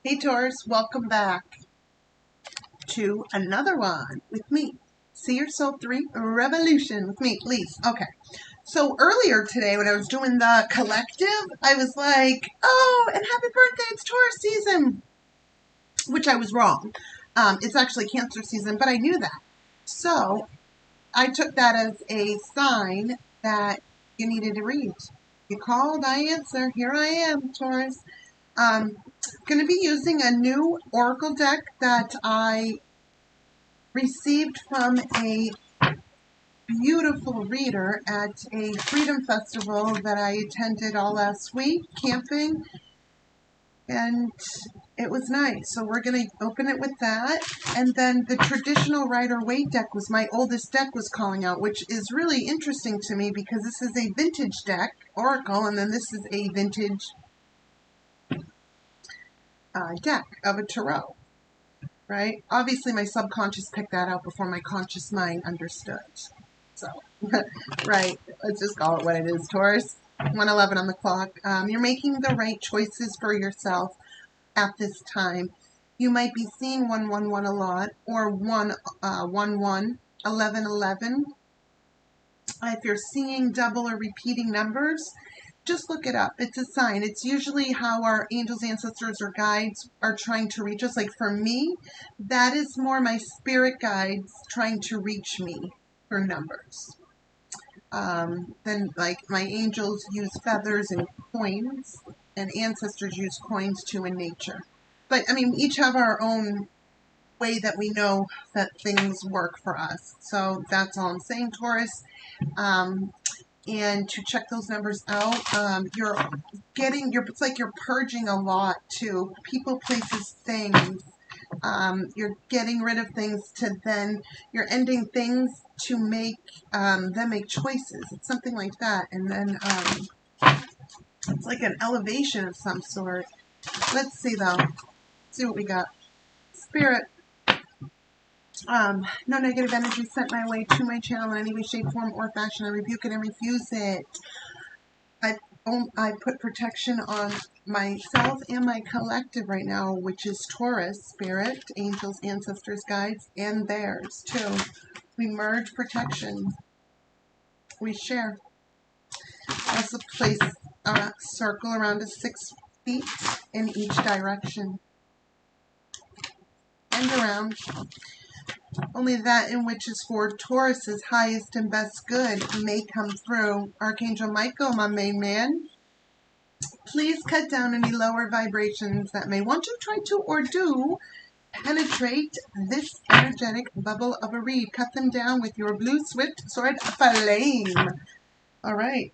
Hey Taurus, welcome back to another one with me. See Yourself 3 Revolution with me, please. Okay. So earlier today when I was doing the collective, I was like, oh, and happy birthday, it's Taurus season, which I was wrong. It's actually Cancer season, but I knew that. So I took that as a sign that you needed to read. You called, I answer. Here I am, Taurus. Going to be using a new oracle deck that I received from a beautiful reader at a freedom festival that I attended all last week, camping, and it was nice. So we're going to open it with that. And then the traditional Rider-Waite deck was my oldest deck was calling out, which is really interesting to me because this is a vintage deck, oracle, and then this is a vintage deck of a tarot. Right? Obviously, my subconscious picked that out before my conscious mind understood. So, right, let's just call it what it is, Taurus. 1:11 on the clock. You're making the right choices for yourself at this time. You might be seeing 111 a lot, or 111, 1111. If you're seeing double or repeating numbers, just look it up. It's a sign. It's usually how our angels, ancestors, or guides are trying to reach us. Like for me, that is more my spirit guides trying to reach me for numbers. Then like my angels use feathers and coins, and ancestors use coins too in nature. But I mean, each have our own way that we know that things work for us. So that's all I'm saying, Taurus. And to check those numbers out, it's like you're purging a lot too. People, places, things. You're getting rid of things to then, you're ending things to make them make choices. It's something like that. And then it's like an elevation of some sort. Let's see though. Let's see what we got. Spirit. No negative energy sent my way to my channel in any way, shape, form, or fashion. I rebuke it and refuse it. I put protection on myself and my collective right now, which is Taurus, spirit, angels, ancestors, guides, and theirs too. We merge protection. We share. I also place a circle around us 6 feet in each direction. And around. Only that in which is for Taurus's highest and best good may come through. Archangel Michael, my main man, please cut down any lower vibrations that may want to try to or do penetrate this energetic bubble of a reed. Cut them down with your blue swift sword flame. All right.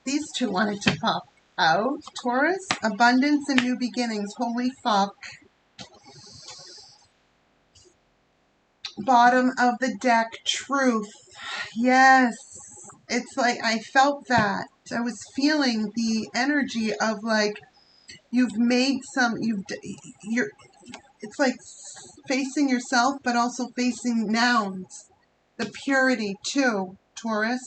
These two wanted to pop out. Taurus, abundance and new beginnings. Holy fuck. Bottom of the deck, truth. Yes. It's like I felt that. I was feeling the energy of like you've made some it's like facing yourself but also facing nouns. The purity too, Taurus.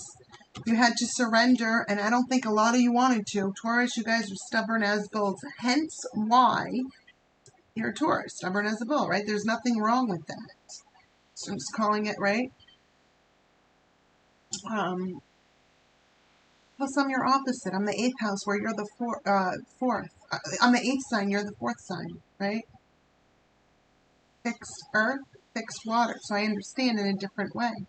You had to surrender, and I don't think a lot of you wanted to. Taurus, you guys are stubborn as bulls. Hence why you're a Taurus, stubborn as a bull, right? There's nothing wrong with that. So I'm just calling it, right? Plus, I'm your opposite. I'm the 8th house, where you're the fourth. I'm the 8th sign, you're the 4th sign, right? Fixed earth, fixed water. So I understand in a different way.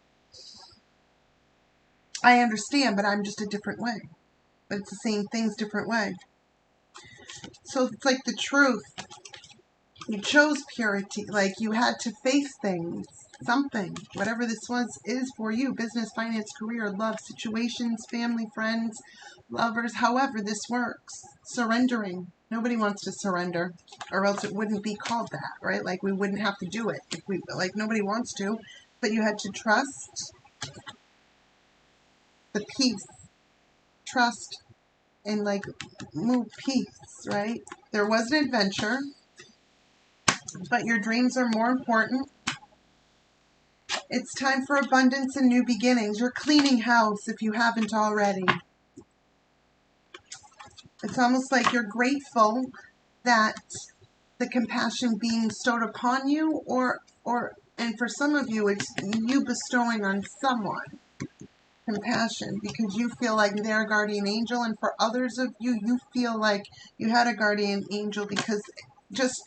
I understand, but I'm just a different way. But it's the same things, different way. So it's like the truth. You chose purity. Like you had to face things. Something. Whatever this was is for you. Business, finance, career, love, situations, family, friends, lovers. However this works. Surrendering. Nobody wants to surrender. Or else it wouldn't be called that, right? Like we wouldn't have to do it. Like nobody wants to. But you had to trust the peace. Trust and like move peace, right? There was an adventure, but your dreams are more important. It's time for abundance and new beginnings. You're cleaning house if you haven't already. It's almost like you're grateful that the compassion being bestowed upon you, and for some of you, it's you bestowing on someone compassion because you feel like they're a guardian angel, and for others of you, you feel like you had a guardian angel because just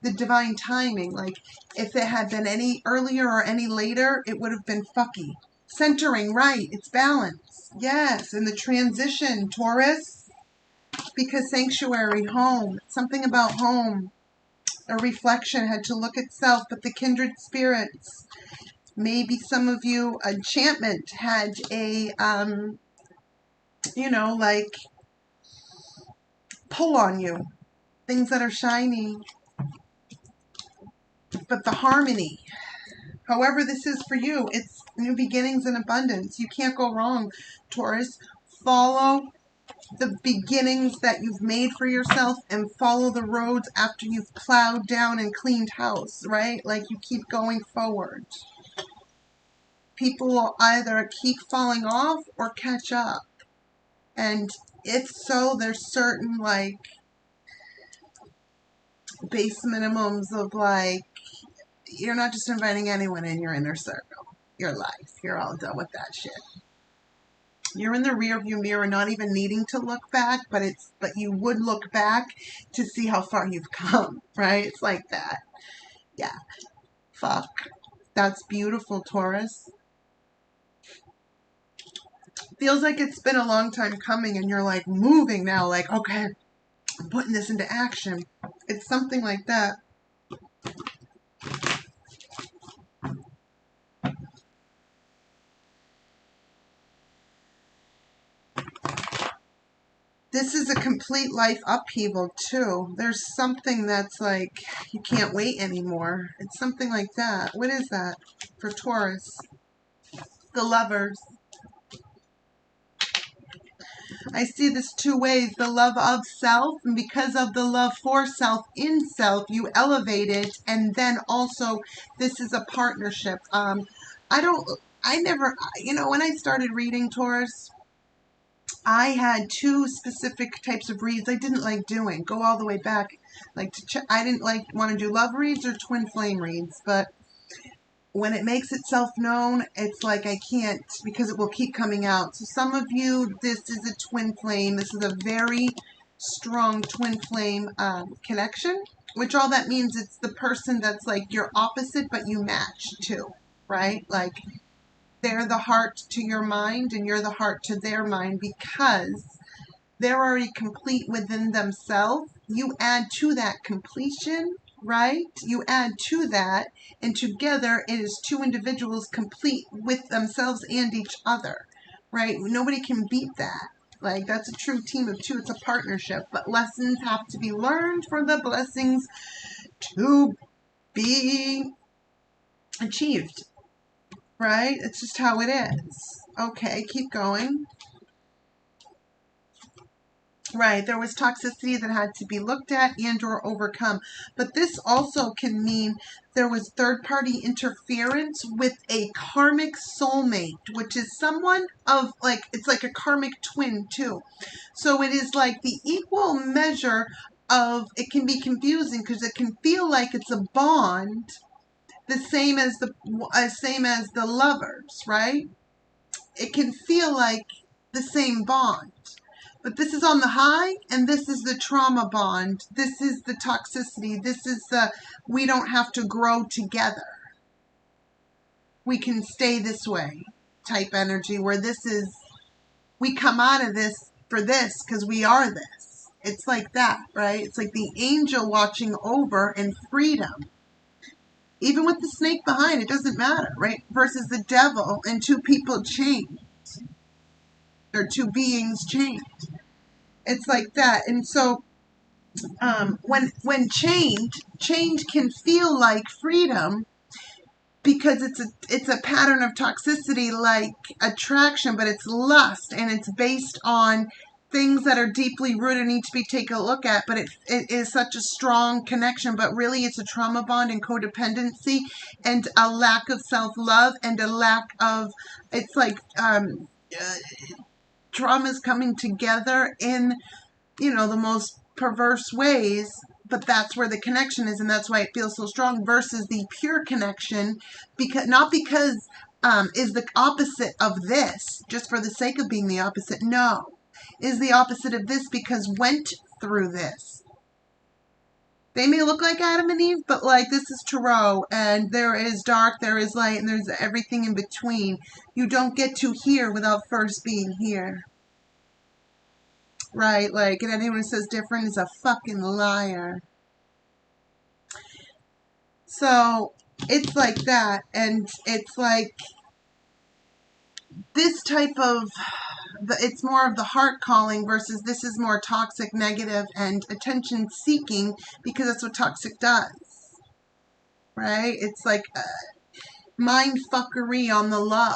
the divine timing. Like if it had been any earlier or any later, it would have been fucky. Centering, right? It's balance. Yes, and the transition, Taurus, because sanctuary, home, something about home. A reflection had to look at self, but the kindred spirits. Maybe some of you, enchantment had a, like pull on you. Things that are shiny. But the harmony, however this is for you, it's new beginnings and abundance. You can't go wrong, Taurus. Follow the beginnings that you've made for yourself and follow the roads after you've plowed down and cleaned house, right? Like you keep going forward. People will either keep falling off or catch up. And if so, there's certain like base minimums of like, you're not just inviting anyone in your inner circle. Your life. You're all done with that shit. You're in the rear view mirror, not even needing to look back, but you would look back to see how far you've come, right? It's like that. Yeah. Fuck. That's beautiful, Taurus. Feels like it's been a long time coming and you're like moving now, like, okay, I'm putting this into action. It's something like that. This is a complete life upheaval, too. There's something that's like, you can't wait anymore. It's something like that. What is that for Taurus? The Lovers. I see this two ways. The love of self, and because of the love for self in self, you elevate it. And then also, this is a partnership. When I started reading Taurus, I had two specific types of reads I didn't like doing. Go all the way back, I didn't want to do love reads or twin flame reads. But when it makes itself known, it's like I can't because it will keep coming out. So some of you, this is a twin flame. This is a very strong twin flame connection. Which all that means it's the person that's like your opposite, but you match too, right? Like they're the heart to your mind and you're the heart to their mind because they're already complete within themselves. You add to that completion, right? You add to that, and together it is two individuals complete with themselves and each other, right? Nobody can beat that. Like, that's a true team of two. It's a partnership, but lessons have to be learned for the blessings to be achieved. Right? It's just how it is. Okay, keep going. Right, there was toxicity that had to be looked at and or overcome. But this also can mean there was third-party interference with a karmic soulmate, which is someone of, it's like a karmic twin, too. So it is like the equal measure of, it can be confusing because it can feel like it's a bond, the same as the lovers, right? It can feel like the same bond. But this is on the high, and this is the trauma bond. This is the toxicity. This is the we don't have to grow together. We can stay this way type energy, where this is, we come out of this for this because we are this. It's like that, right? It's like the angel watching over and freedom. Even with the snake behind, it doesn't matter, right? Versus the devil and two people chained. Or two beings chained. It's like that. And so when change can feel like freedom because it's a pattern of toxicity like attraction, but it's lust and it's based on things that are deeply rooted and need to be taken a look at, but it is such a strong connection, but really it's a trauma bond and codependency and a lack of self-love and a lack of, it's like traumas coming together in, the most perverse ways but that's where the connection is, and that's why it feels so strong versus the pure connection, because not because is the opposite of this just for the sake of being the opposite. No, is the opposite of this because went through this. They may look like Adam and Eve, but like this is tarot, and there is dark, there is light, and there's everything in between. You don't get to here without first being here. Right? Like, and anyone who says different is a fucking liar. So it's like that, and it's like this type of, it's more of the heart calling versus this is more toxic, negative, and attention seeking, because that's what toxic does. Right? It's like mind fuckery on the low.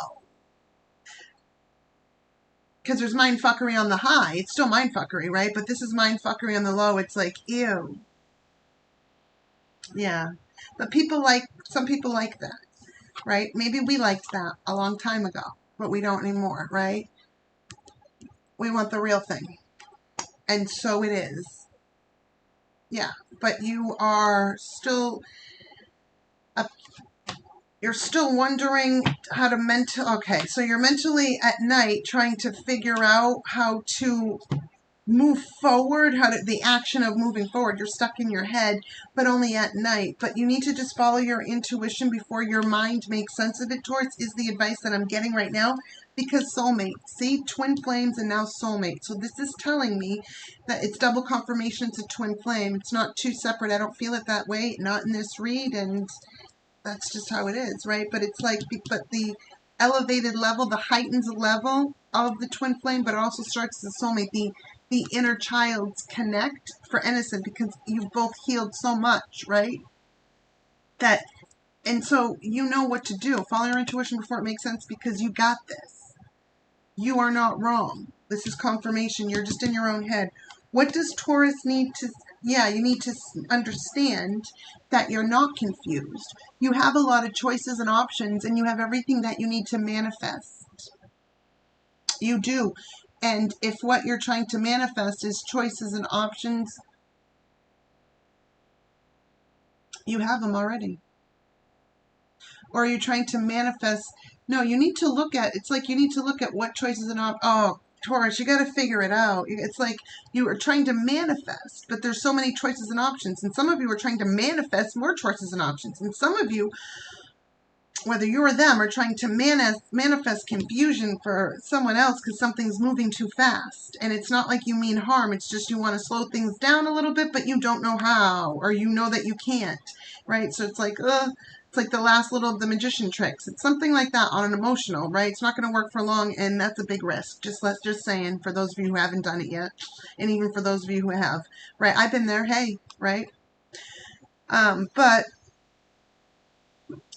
Because there's mind fuckery on the high. It's still mind fuckery, right? But this is mind fuckery on the low. It's like, ew. Yeah. But some people like that, right? Maybe we liked that a long time ago, but we don't anymore, right? We want the real thing. And so it is. Yeah. But you are still... You're still wondering how to okay, so you're mentally at night trying to figure out how to move forward, the action of moving forward. You're stuck in your head, but only at night. But you need to just follow your intuition before your mind makes sense of it, Taurus, is the advice that I'm getting right now. Because soulmate, see, twin flames and now soulmate. So this is telling me that it's double confirmation, it's a twin flame. It's not two separate. I don't feel it that way, not in this read, and that's just how it is, right? But it's like, but the elevated level, the heightened level of the twin flame, but it also strikes the soulmate, the inner child's connect for innocent, because you've both healed so much, right? That, and so you know what to do. Follow your intuition before it makes sense, because you got this. You are not wrong. This is confirmation. You're just in your own head. What does Taurus need to... Yeah, you need to understand that you're not confused. You have a lot of choices and options, and you have everything that you need to manifest. You do. And if what you're trying to manifest is choices and options, you have them already. Or are you trying to manifest... No, you need to look at... It's like you need to look at what choices and options... Oh, Taurus, you got to figure it out. It's like you are trying to manifest, but there's so many choices and options. And some of you are trying to manifest more choices and options. And some of you, whether you or them, are trying to manifest confusion for someone else because something's moving too fast. And it's not like you mean harm. It's just you want to slow things down a little bit, but you don't know how, or you know that you can't, right? So it's like, it's like the last little of the magician tricks. It's something like that on an emotional, right? It's not going to work for long, and that's a big risk. Just saying, for those of you who haven't done it yet, and even for those of you who have, right? I've been there, hey, right? But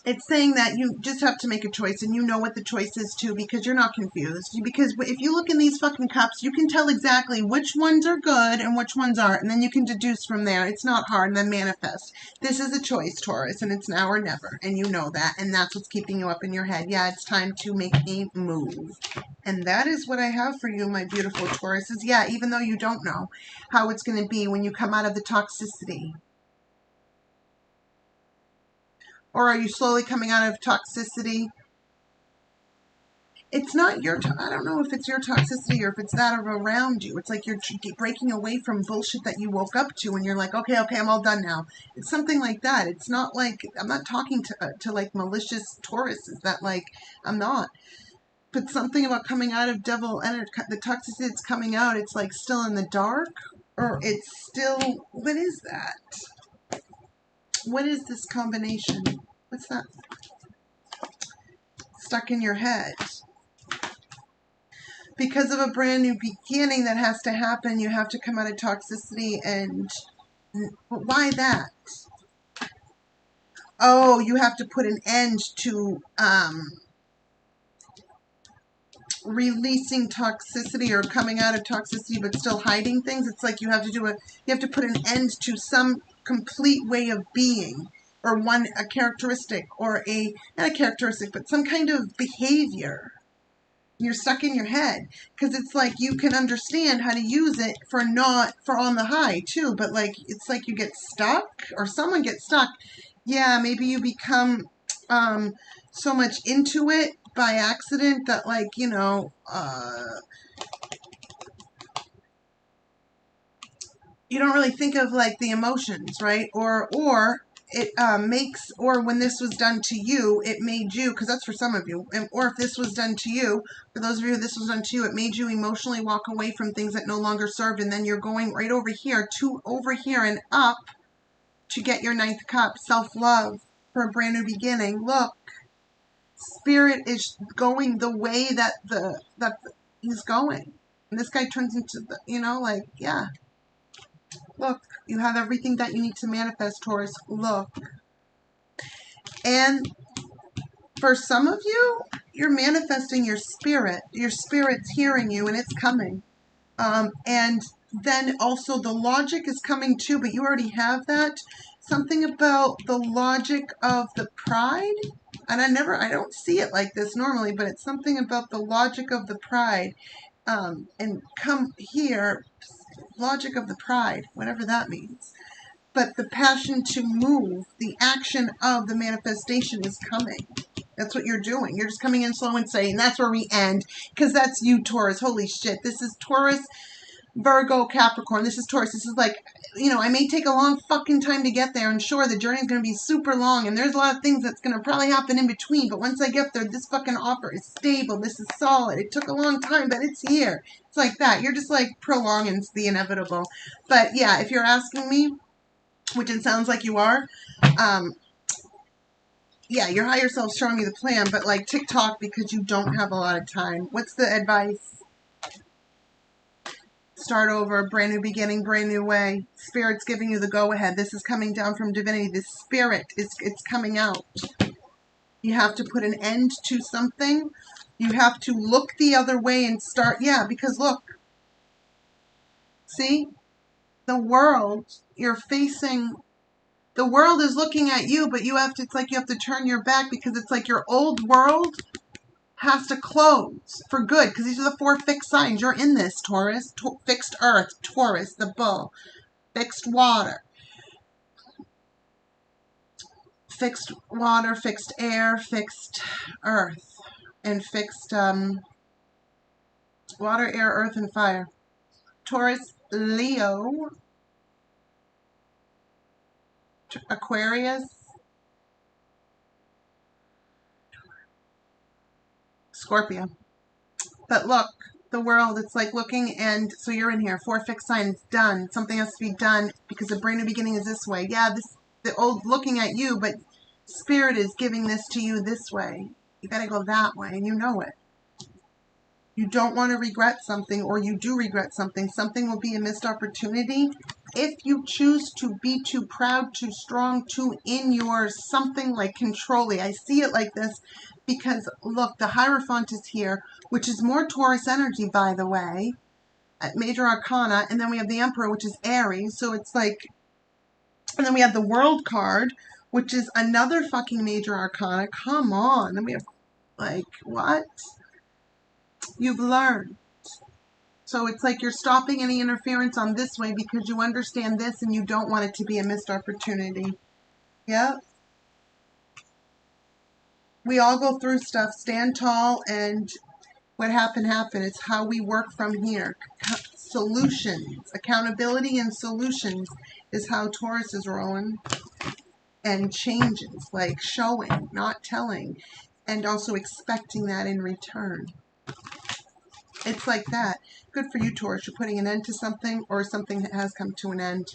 it's saying that you just have to make a choice, and you know what the choice is too, because you're not confused. Because if you look in these fucking cups, you can tell exactly which ones are good and which ones aren't, and then you can deduce from there. It's not hard, and then manifest. This is a choice, Taurus, and it's now or never, and you know that, and that's what's keeping you up in your head. Yeah, it's time to make a move. And that is what I have for you, my beautiful Tauruses. Yeah, even though you don't know how it's going to be when you come out of the toxicity. Or are you slowly coming out of toxicity? It's not your... I don't know if it's your toxicity or if it's that of around you. It's like you're breaking away from bullshit that you woke up to and you're like, okay, I'm all done now. It's something like that. It's not like... I'm not talking to like malicious Tauruses that like... I'm not. But something about coming out of devil energy, the toxicity that's coming out, it's like still in the dark? Or it's still... What is that? What is this combination? What's that? Stuck in your head. Because of a brand new beginning that has to happen, you have to come out of toxicity. And why that? Oh, you have to put an end to releasing toxicity or coming out of toxicity but still hiding things. It's like you have to put an end to some complete way of being, or a characteristic, or not a characteristic, but some kind of behavior. You're stuck in your head because it's like you can understand how to use it for not for on the high too, but like it's like you get stuck or someone gets stuck. Yeah, maybe you become so much into it by accident that like, you know, you don't really think of like the emotions, right? Or it makes, or when this was done to you, it made you, because that's for some of you, or if this was done to you, for those of you this was done to you, it made you emotionally walk away from things that no longer served, and then you're going right over here to over here and up to get your ninth cup, self-love for a brand new beginning. Look, Spirit is going the way that he's going. And this guy turns into the, you know, like, yeah. Look, you have everything that you need to manifest, Taurus. Look. And for some of you, you're manifesting your spirit. Your spirit's hearing you and it's coming. And then also the logic is coming too, but you already have that. Something about the logic of the pride. And I don't see it like this normally, but it's something about the logic of the pride. And come here, logic of the pride, whatever that means. But the passion to move, the action of the manifestation is coming. That's what you're doing. You're just coming in slow and saying, that's where we end. Because that's you, Taurus. Holy shit. This is Taurus, Virgo, Capricorn. This is Taurus. This is like, you know, I may take a long fucking time to get there. And sure, the journey is going to be super long. And there's a lot of things that's going to probably happen in between. But once I get there, this fucking offer is stable. This is solid. It took a long time, but it's here. It's like that. You're just like prolonging the inevitable. But yeah, if you're asking me, which it sounds like you are, yeah, your higher self's showing you the plan, but like TikTok because you don't have a lot of time. What's the advice? Start over, brand new beginning, brand new way. Spirit's giving you the go-ahead. This is coming down from divinity. This spirit, it's coming out. You have to put an end to something. You have to look the other way and start, yeah, because look, see, the world, you're facing, the world is looking at you, but you have to, it's like you have to turn your back because it's like your old world has to close for good because these are the 4 fixed signs. You're in this, Taurus. Fixed earth, Taurus, the bull. Fixed water. Fixed water, fixed air, fixed earth. And fixed water, air, earth, and fire. Taurus, Leo, Aquarius, Scorpio. But look, the world, it's like looking, and so you're in here. 4 fixed signs, done. Something has to be done because the brand new beginning is this way. Yeah, this the old looking at you, but Spirit is giving this to you this way. You got to go that way, and you know it. You don't want to regret something, or you do regret something. Something will be a missed opportunity. If you choose to be too proud, too strong, too in your something like controlling. I see it like this because, look, the Hierophant is here, which is more Taurus energy, by the way, at Major Arcana. And then we have the Emperor, which is Aries. So it's like, and then we have the World card, which is another fucking Major Arcana. Come on. Then we have, like, what? You've learned. So it's like you're stopping any interference on this way because you understand this and you don't want it to be a missed opportunity. Yep. We all go through stuff. Stand tall, and what happened, happened. It's how we work from here. Solutions. Accountability and solutions is how Taurus is rolling. And changes, like showing, not telling, and also expecting that in return. It's like that. Good for you, Taurus. You're putting an end to something, or something that has come to an end.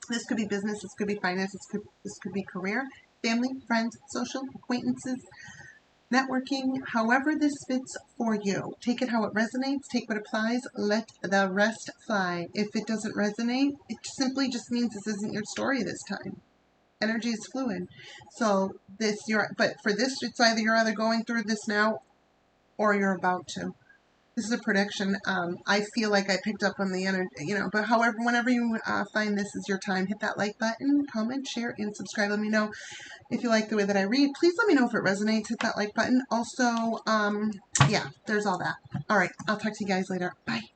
This could be business. This could be finance. This could be career, family, friends, social, acquaintances, networking. However this fits for you. Take it how it resonates. Take what applies. Let the rest fly. If it doesn't resonate, it simply just means this isn't your story this time. Energy is fluid. So but for this, it's either you're going through this now, or you're about to. This is a prediction. I feel like I picked up on the energy, you know, but however, whenever you find this is your time, hit that like button, comment, share, and subscribe. Let me know if you like the way that I read. Please let me know if it resonates. Hit that like button. Also, yeah, there's all that. All right, I'll talk to you guys later. Bye.